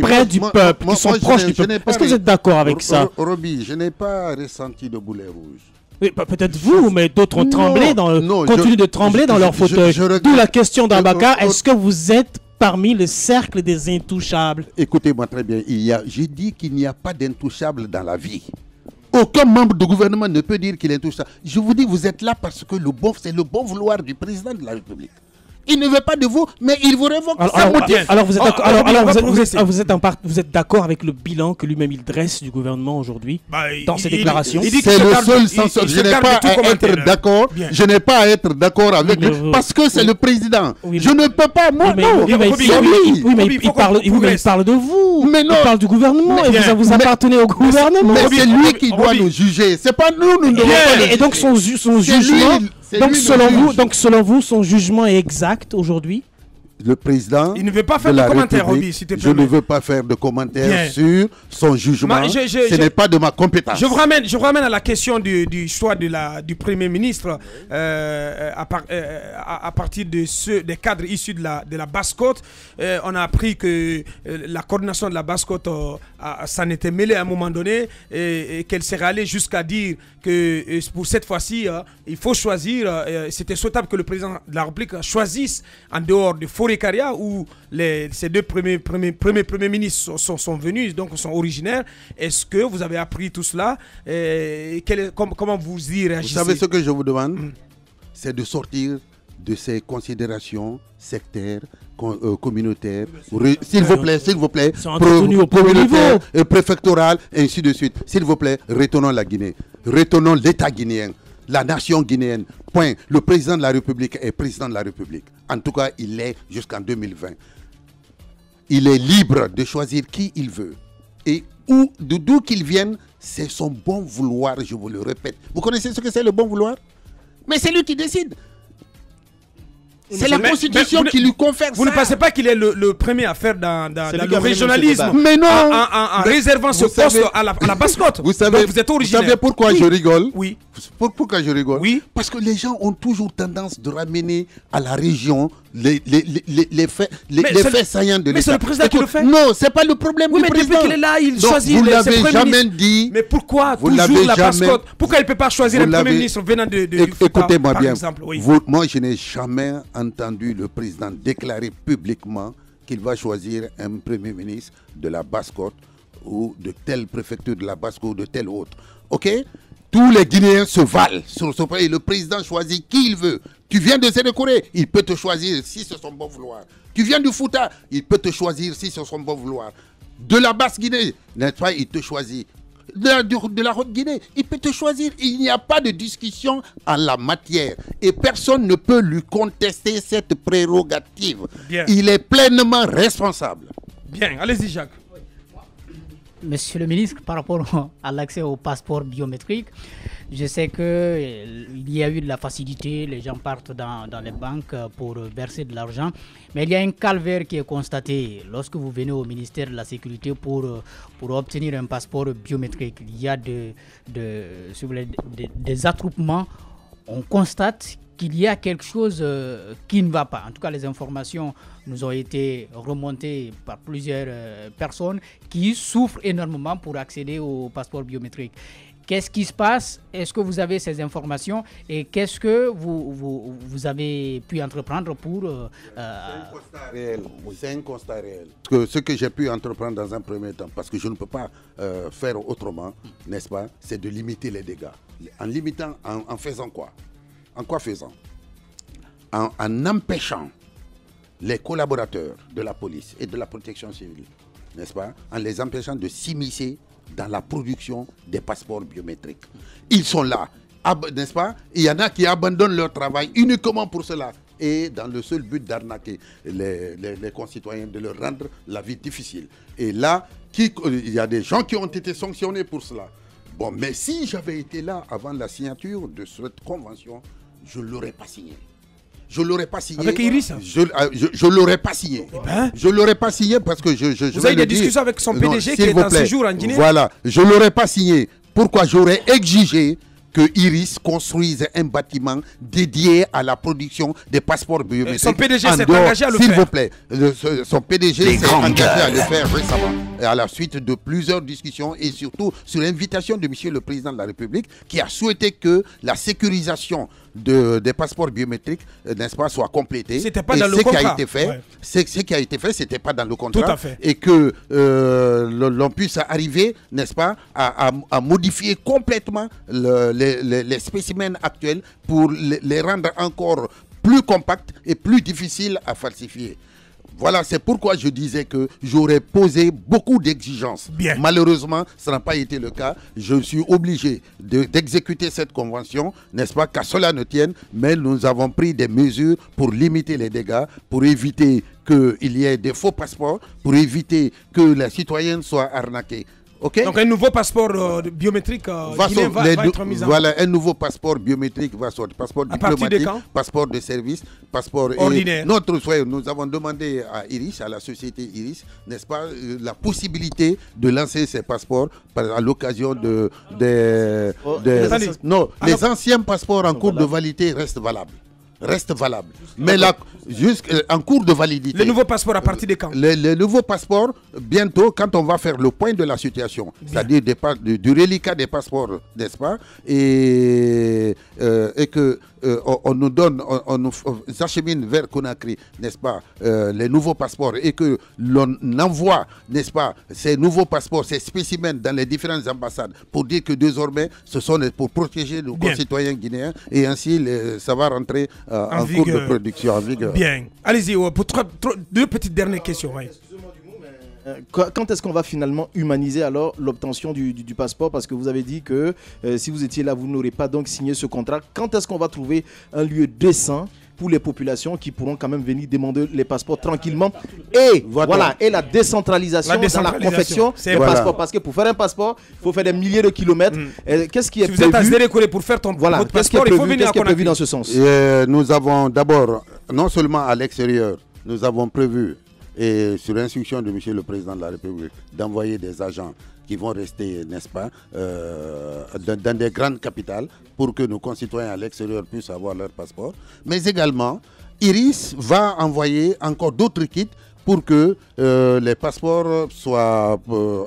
[SPEAKER 8] près du peuple, qui sont proches du peuple? Est-ce que vous êtes d'accord avec ça?
[SPEAKER 4] Roby, je n'ai pas ressenti de boulet rouge.
[SPEAKER 8] Oui, peut-être vous, mais d'autres ont tremblé, continuent de trembler dans leur fauteuil. D'où la question d'Ambaka, est-ce que vous êtes parmi le cercle des intouchables?
[SPEAKER 4] Écoutez-moi très bien, j'ai dit qu'il n'y a pas d'intouchable dans la vie. Aucun membre du gouvernement ne peut dire qu'il est intouchable. Je vous dis, vous êtes là parce que c'est le bon vouloir du président de la République. Il ne veut pas de vous, mais il vous révoque sa motif.
[SPEAKER 8] Alors vous êtes d'accord avec le bilan que lui-même il dresse du gouvernement aujourd'hui dans ses déclarations?
[SPEAKER 4] C'est le seul censeur. Je n'ai pas à être d'accord. Je n'ai pas à être d'accord avec lui parce que c'est le président. Je ne peux pas. Moi, non.
[SPEAKER 8] Oui, mais il parle de vous.
[SPEAKER 4] Mais non.
[SPEAKER 8] Il parle du gouvernement et vous appartenez au gouvernement.
[SPEAKER 4] Mais c'est lui qui doit nous juger. C'est pas nous. Nous ne devons pas.
[SPEAKER 8] Et donc son jugement. Donc selon vous, son jugement est exact aujourd'hui?
[SPEAKER 4] Le président.
[SPEAKER 2] Il ne veut pas faire de commentaires, Roby, s'il te plaît.
[SPEAKER 4] Je ne veux pas faire de commentaires sur son jugement. Ce n'est pas de ma compétence.
[SPEAKER 2] Je vous ramène à la question du choix du Premier ministre à partir des cadres issus de la Basse-Côte. On a appris que la coordination de la Basse-Côte s'en était mêlée à un moment donné et qu'elle serait allée jusqu'à dire que pour cette fois-ci, il faut choisir. C'était souhaitable que le président de la République choisisse en dehors de Forécaria où ces deux premiers ministres sont venus, donc sont originaires. Est-ce que vous avez appris tout cela? Comment vous y réagissez?
[SPEAKER 4] Vous savez ce que je vous demande? C'est de sortir de ces considérations sectaires, communautaires, s'il vous plaît, communautaires, préfectorales, et ainsi de suite. S'il vous plaît, retenons la Guinée, retenons l'État guinéen, la nation guinéenne. Point. Le président de la République est président de la République. En tout cas, il l'est jusqu'en 2020. Il est libre de choisir qui il veut. Et d'où qu'il vienne, c'est son bon vouloir, je vous le répète. Vous connaissez ce que c'est le bon vouloir? Mais c'est lui qui décide.
[SPEAKER 6] C'est la Constitution qui lui confère ça.
[SPEAKER 2] Vous ne pensez pas qu'il est le premier à faire dans le régionalisme,
[SPEAKER 6] mais non,
[SPEAKER 2] en réservant ce poste à la Basse-Côte?
[SPEAKER 6] Vous êtes originaire. Vous savez pourquoi je rigole?
[SPEAKER 2] Oui.
[SPEAKER 6] Pourquoi je rigole?
[SPEAKER 2] Oui.
[SPEAKER 6] Parce que les gens ont toujours tendance de ramener à la région les faits saillants de l'État.
[SPEAKER 2] Mais c'est le président qui le fait.
[SPEAKER 6] Non, c'est pas le problème du président.
[SPEAKER 2] Depuis qu'il est là, il choisit.
[SPEAKER 6] Vous l'avez jamais dit.
[SPEAKER 2] Mais pourquoi toujours la Basse-Côte? Pourquoi il ne peut pas choisir un premier ministre venant de
[SPEAKER 6] Écoutez-moi bien.
[SPEAKER 2] Oui.
[SPEAKER 6] Moi, je n'ai jamais entendu le président déclarer publiquement qu'il va choisir un premier ministre de la Basse-Côte ou de telle préfecture de la Basse-Côte ou de telle autre. Ok? Tous les Guinéens se valent sur ce point et le président choisit qui il veut. Tu viens de Sénécoré, il peut te choisir si c'est son bon vouloir. Tu viens du Fouta, il peut te choisir si c'est son bon vouloir. De la Basse-Guinée, n'est-ce pas, il te choisit. De la Haute-Guinée, il peut te choisir. Il n'y a pas de discussion en la matière. Et personne ne peut lui contester cette prérogative.
[SPEAKER 2] Bien.
[SPEAKER 6] Il est pleinement responsable.
[SPEAKER 2] Bien, allez-y Jacques.
[SPEAKER 3] Monsieur le ministre, par rapport à l'accès au passeport biométrique, je sais qu'il y a eu de la facilité, les gens partent dans les banques pour verser de l'argent, mais il y a un calvaire qui est constaté lorsque vous venez au ministère de la Sécurité pour obtenir un passeport biométrique. Il y a des attroupements, on constate qu'il y a quelque chose qui ne va pas. En tout cas, les informations nous ont été remontées par plusieurs personnes qui souffrent énormément pour accéder au passeport biométrique. Qu'est-ce qui se passe? Est-ce que vous avez ces informations? Et qu'est-ce que vous avez pu entreprendre pour...
[SPEAKER 6] C'est un constat réel. Ce que j'ai pu entreprendre dans un premier temps, parce que je ne peux pas faire autrement, n'est-ce pas, c'est de limiter les dégâts. En limitant, en faisant quoi? En quoi faisant? En empêchant les collaborateurs de la police et de la protection civile, n'est-ce pas, en les empêchant de s'immiscer dans la production des passeports biométriques. Ils sont là, n'est-ce pas? Il y en a qui abandonnent leur travail uniquement pour cela et dans le seul but d'arnaquer les concitoyens, de leur rendre la vie difficile. Et là, il y a des gens qui ont été sanctionnés pour cela. Bon, mais si j'avais été là avant la signature de cette convention, je ne l'aurais pas signé. Je ne l'aurais pas signé.
[SPEAKER 2] Avec Iris?
[SPEAKER 6] Je ne l'aurais pas signé. Je ne l'aurais pas signé parce que
[SPEAKER 2] vous avez des discussions avec son PDG qui est en séjour en Guinée?
[SPEAKER 6] Voilà, je ne l'aurais pas signé. Pourquoi? J'aurais exigé que Iris construise un bâtiment dédié à la production des passeports biométriques.
[SPEAKER 2] Son PDG s'est engagé à le faire.
[SPEAKER 6] S'il vous plaît, son PDG s'est engagé à le faire récemment. À la suite de plusieurs discussions et surtout sur l'invitation de M. le Président de la République qui a souhaité que la sécurisation des passeports biométriques, n'est-ce pas, soit complétée.
[SPEAKER 2] C'était pas dans le contrat.
[SPEAKER 6] Ce qui a été fait, c'était pas dans le contrat.
[SPEAKER 2] Tout à fait.
[SPEAKER 6] Et que l'on puisse arriver, n'est-ce pas, à modifier complètement les spécimens actuels pour les rendre encore plus compacts et plus difficiles à falsifier. Voilà, c'est pourquoi je disais que j'aurais posé beaucoup d'exigences. Malheureusement, ça n'a pas été le cas. Je suis obligé d'exécuter cette convention, n'est-ce pas, qu'à cela ne tienne, mais nous avons pris des mesures pour limiter les dégâts, pour éviter qu'il y ait des faux passeports, pour éviter que les citoyens soient arnaqués. Okay.
[SPEAKER 2] Donc un nouveau passeport biométrique va être mis en...
[SPEAKER 6] Voilà, un nouveau passeport biométrique va sortir. Passeport diplomatique, passeport de service, passeport
[SPEAKER 2] ordinaire.
[SPEAKER 6] Nous avons demandé à Iris, à la société Iris, n'est-ce pas, la possibilité de lancer ces passeports à l'occasion les anciens passeports en cours de validité restent valables. Mais là, en cours de validité.
[SPEAKER 2] Les nouveaux passeports à partir de quand?
[SPEAKER 6] Les nouveaux passeports, bientôt, quand on va faire le point de la situation, c'est-à-dire du reliquat des passeports, n'est-ce pas, et que on nous donne, on nous achemine vers Conakry, n'est-ce pas, les nouveaux passeports, et que l'on envoie, n'est-ce pas, ces nouveaux passeports, ces spécimens dans les différentes ambassades pour dire que désormais, ce sont pour protéger nos concitoyens guinéens, et ainsi ça va rentrer en cours de production, en vigueur.
[SPEAKER 2] Bien. Allez-y, pour deux petites dernières questions.
[SPEAKER 7] Excusez-moi du mot, mais quand est-ce qu'on va finalement humaniser alors l'obtention du passeport? Parce que vous avez dit que si vous étiez là, vous n'aurez pas donc signé ce contrat. Quand est-ce qu'on va trouver un lieu décent pour les populations qui pourront quand même venir demander les passeports tranquillement et et la décentralisation dans la confection des passeports, parce que pour faire un passeport il faut faire des milliers de kilomètres. Qu'est-ce qui est prévu?
[SPEAKER 2] Vous êtes à Zérékoré pour faire votre passeport, il faut venir à Conakry.
[SPEAKER 7] Prévu dans ce sens?
[SPEAKER 6] Nous avons d'abord
[SPEAKER 4] non seulement à l'extérieur, nous avons prévu, et sur l'instruction de M. le Président de la République, d'envoyer des agents qui vont rester, n'est-ce pas, dans des grandes capitales pour que nos concitoyens à l'extérieur puissent avoir leur passeport. Mais également, Iris va envoyer encore d'autres kits pour que les passeports soient,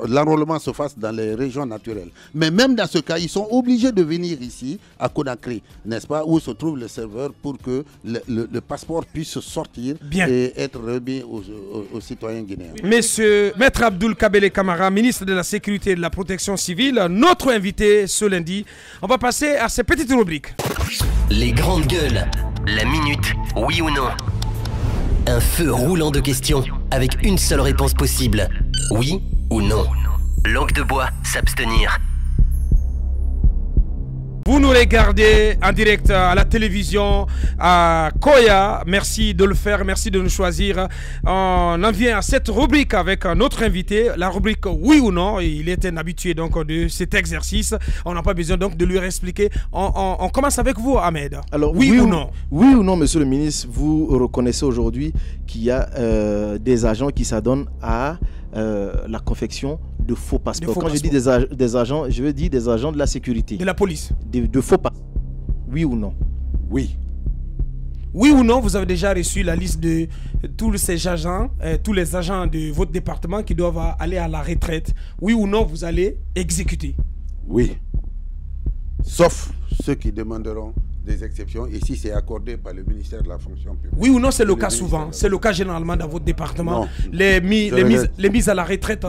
[SPEAKER 4] l'enrôlement se fasse dans les régions naturelles. Mais même dans ce cas, ils sont obligés de venir ici, à Conakry, n'est-ce pas, où se trouve le serveur pour que le passeport puisse sortir et être remis aux citoyens guinéens.
[SPEAKER 2] Monsieur Maître Abdoul Kabele Kamara, ministre de la Sécurité et de la Protection civile, notre invité ce lundi. On va passer à ces petites rubriques.
[SPEAKER 9] Les grandes gueules, la minute, oui ou non? Un feu roulant de questions avec une seule réponse possible. Oui ou non? Langue de bois, s'abstenir.
[SPEAKER 2] Vous nous regardez en direct à la télévision, à Koya. Merci de le faire, merci de nous choisir. On en vient à cette rubrique avec notre invité, la rubrique oui ou non. Il est un habitué donc de cet exercice. On n'a pas besoin donc de lui expliquer. On commence avec vous, Ahmed.
[SPEAKER 7] Alors, oui ou non? Oui ou non, monsieur le ministre, vous reconnaissez aujourd'hui qu'il y a des agents qui s'adonnent à la confection de faux passeports. Quand je dis des agents, je veux dire des agents de la sécurité.
[SPEAKER 2] De la police.
[SPEAKER 7] De faux passeports. Oui ou non?
[SPEAKER 4] Oui.
[SPEAKER 2] Oui ou non, vous avez déjà reçu la liste de tous ces agents, tous les agents de votre département qui doivent aller à la retraite. Oui ou non, vous allez exécuter?
[SPEAKER 4] Oui. Sauf ceux qui demanderont des exceptions, et si c'est accordé par le ministère de la fonction publique.
[SPEAKER 2] Oui ou non, c'est le cas souvent, c'est le cas généralement dans votre département. Non, les mises à la retraite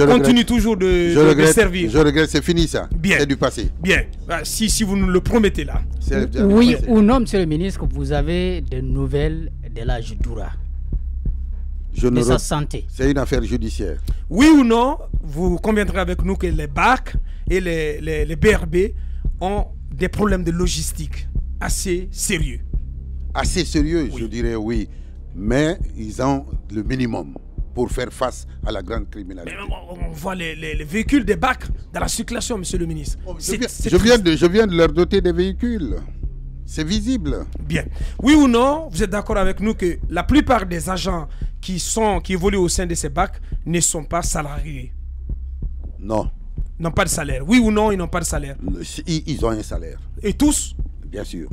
[SPEAKER 2] continuent toujours de servir.
[SPEAKER 4] Je regrette, c'est fini ça.
[SPEAKER 2] Bien.
[SPEAKER 4] C'est du passé.
[SPEAKER 2] Bien. Si vous nous le promettez là.
[SPEAKER 3] Oui ou non, monsieur le ministre, vous avez des nouvelles de l'âge Doura? De sa santé.
[SPEAKER 4] C'est une affaire judiciaire.
[SPEAKER 2] Oui ou non, vous conviendrez avec nous que les BAC et les BRB ont des problèmes de logistique assez sérieux.
[SPEAKER 4] Assez sérieux, oui. Je dirais oui. Mais ils ont le minimum pour faire face à la grande criminalité. Mais
[SPEAKER 2] on voit les véhicules des BAC dans la circulation, monsieur le ministre.
[SPEAKER 4] Je viens de leur doter des véhicules. C'est visible.
[SPEAKER 2] Bien. Oui ou non, vous êtes d'accord avec nous que la plupart des agents qui évoluent au sein de ces BAC ne sont pas salariés?
[SPEAKER 4] Non.
[SPEAKER 2] N'ont pas de salaire. Oui ou non, ils n'ont pas de salaire?
[SPEAKER 4] Ils ont un salaire.
[SPEAKER 2] Et tous?
[SPEAKER 4] Bien sûr.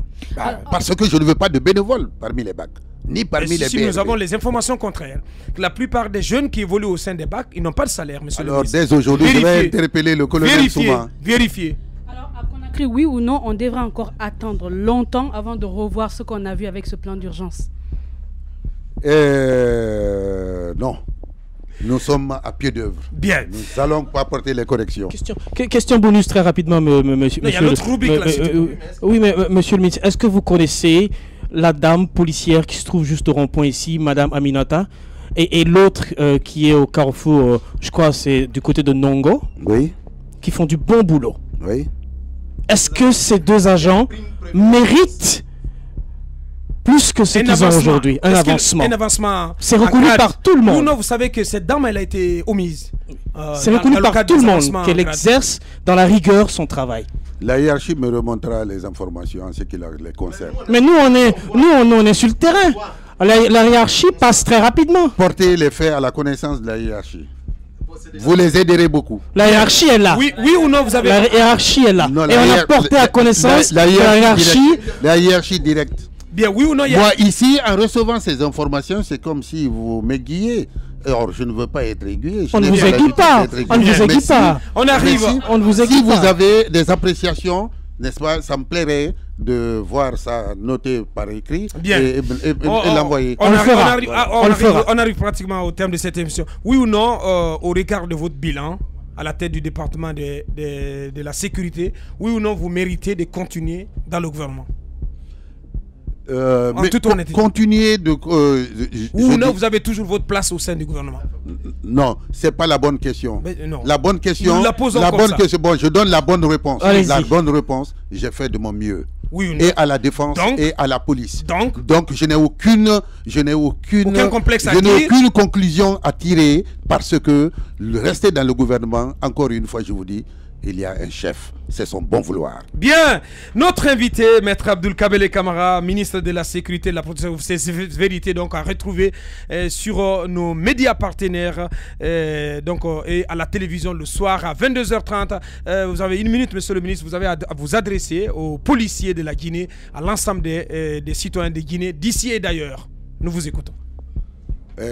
[SPEAKER 4] Parce que je ne veux pas de bénévoles parmi les BAC, ni parmi les BRB.
[SPEAKER 2] Nous avons les informations contraires. Que la plupart des jeunes qui évoluent au sein des BAC, ils n'ont pas de salaire, monsieur le ministre.
[SPEAKER 4] Alors, dès aujourd'hui, je vais interpeller le colonel Souma.
[SPEAKER 2] Vérifiez.
[SPEAKER 5] Alors, à Conakry, oui ou non, on devrait encore attendre longtemps avant de revoir ce qu'on a vu avec ce plan d'urgence?
[SPEAKER 4] Non. Nous sommes à pied d'œuvre.
[SPEAKER 2] Bien.
[SPEAKER 4] Nous n'allons pas porter les corrections.
[SPEAKER 8] Question bonus très rapidement, monsieur.
[SPEAKER 2] Il y a l'autre rubrique là.
[SPEAKER 8] Oui, mais monsieur le ministre, est-ce que vous connaissez la dame policière qui se trouve juste au rond-point ici, madame Aminata, et l'autre qui est au carrefour, je crois c'est du côté de Nongo?
[SPEAKER 4] Oui.
[SPEAKER 8] Qui font du bon boulot.
[SPEAKER 4] Oui.
[SPEAKER 8] Est-ce que ces deux agents méritent plus que ce qu'ils ont aujourd'hui? Un avancement. C'est reconnu par tout le monde.
[SPEAKER 2] Non, vous savez que cette dame, elle a été omise.
[SPEAKER 8] C'est reconnu par tout le monde qu'elle exerce dans la rigueur son travail.
[SPEAKER 4] La hiérarchie me remontera les informations en ce qui les concerne.
[SPEAKER 8] Mais nous, on est sur le terrain. La hiérarchie passe très rapidement.
[SPEAKER 4] Portez les faits à la connaissance de la hiérarchie. Vous les aiderez beaucoup.
[SPEAKER 8] La hiérarchie est là.
[SPEAKER 2] Oui ou non, vous avez...
[SPEAKER 8] La hiérarchie est là. Non, et on a porté à connaissance la
[SPEAKER 4] hiérarchie directe.
[SPEAKER 2] Bien, oui ou non,
[SPEAKER 4] Moi, ici, en recevant ces informations, c'est comme si vous m'aiguillez. Or, je ne veux pas être aiguillé.
[SPEAKER 8] On ne vous aiguille pas. On ne vous aiguille pas.
[SPEAKER 2] On arrive.
[SPEAKER 8] On ne vous aiguille
[SPEAKER 4] pas. Si vous avez des appréciations, n'est-ce pas, ça me plairait de voir ça noté par écrit.
[SPEAKER 2] Bien.
[SPEAKER 4] Et l'envoyer.
[SPEAKER 2] On arrive pratiquement au terme de cette émission. Oui ou non, au regard de votre bilan, à la tête du département de la sécurité, oui ou non, vous méritez de continuer dans le gouvernement?
[SPEAKER 4] Continuer de...
[SPEAKER 2] ou non, vous avez toujours votre place au sein du gouvernement?
[SPEAKER 4] Non, c'est pas la bonne question.
[SPEAKER 2] Non.
[SPEAKER 4] La bonne question... Bon, je donne la bonne réponse. La bonne réponse, j'ai fait de mon mieux.
[SPEAKER 2] Oui ou non?
[SPEAKER 4] Et à la défense et à la police. Donc je n'ai aucune conclusion à tirer parce que rester dans le gouvernement, encore une fois je vous dis,
[SPEAKER 6] il y a un chef. C'est son bon vouloir.
[SPEAKER 2] Bien. Notre invité, Maître Abdoul Kabele Camara, ministre de la Sécurité et de la Protection, c'est vérité donc à retrouver sur nos médias partenaires et à la télévision le soir à 22h30. Vous avez une minute, monsieur le ministre, vous avez à vous adresser aux policiers de la Guinée, à l'ensemble des citoyens de Guinée, d'ici et d'ailleurs. Nous vous écoutons.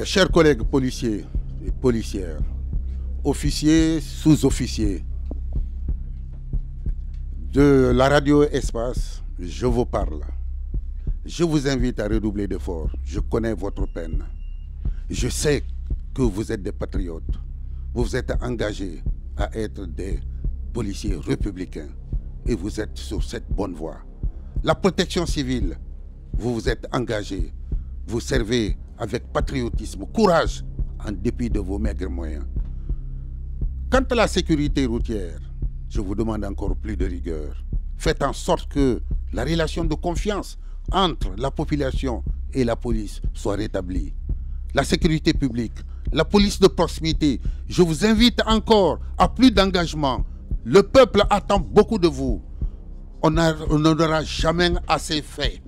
[SPEAKER 6] Chers collègues policiers et policières, officiers, sous-officiers, de la radio Espace, je vous parle. Je vous invite à redoubler d'efforts. Je connais votre peine. Je sais que vous êtes des patriotes. Vous vous êtes engagés à être des policiers républicains. Et vous êtes sur cette bonne voie. La protection civile, vous vous êtes engagés. Vous servez avec patriotisme, courage, en dépit de vos maigres moyens. Quant à la sécurité routière, je vous demande encore plus de rigueur. Faites en sorte que la relation de confiance entre la population et la police soit rétablie. La sécurité publique, la police de proximité, je vous invite encore à plus d'engagement. Le peuple attend beaucoup de vous. On n'aura jamais assez fait.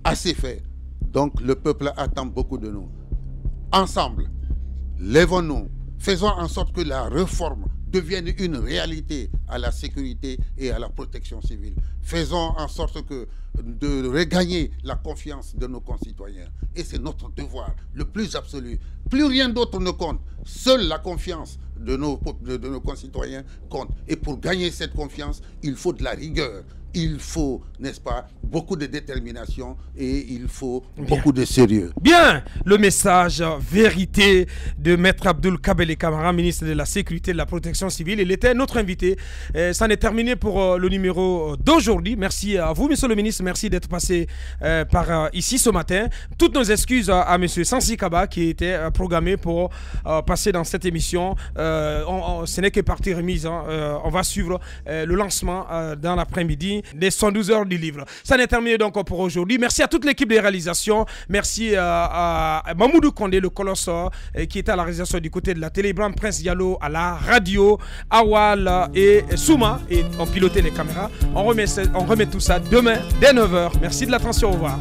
[SPEAKER 6] Assez fait. Donc le peuple attend beaucoup de nous. Ensemble, lèvons-nous. Faisons en sorte que la réforme devienne une réalité à la sécurité et à la protection civile. Faisons en sorte de regagner la confiance de nos concitoyens. Et c'est notre devoir le plus absolu. Plus rien d'autre ne compte. Seule la confiance de nos concitoyens compte. Et pour gagner cette confiance, il faut de la rigueur. Il faut, n'est-ce pas, beaucoup de détermination et il faut beaucoup de sérieux.
[SPEAKER 2] Bien, le message vérité de Maître Abdoul Kabele Camara, ministre de la Sécurité et de la Protection civile. Il était notre invité. Ça en est terminé pour le numéro d'aujourd'hui. Merci à vous, monsieur le ministre. Merci d'être passé par ici ce matin. Toutes nos excuses à monsieur Sansi Kaba qui était programmé pour passer dans cette émission. Ce n'est que partie remise. On va suivre le lancement dans l'après-midi des 112 heures du livre. Ça n'est terminé donc pour aujourd'hui. Merci à toute l'équipe de réalisation. Merci à Mamoudou Kondé, le colosse qui était à la réalisation du côté de la télé, Ibrahim Prince Diallo à la radio, Awal et Souma et ont piloté les caméras. On remet tout ça demain dès 9h. Merci de l'attention. Au revoir.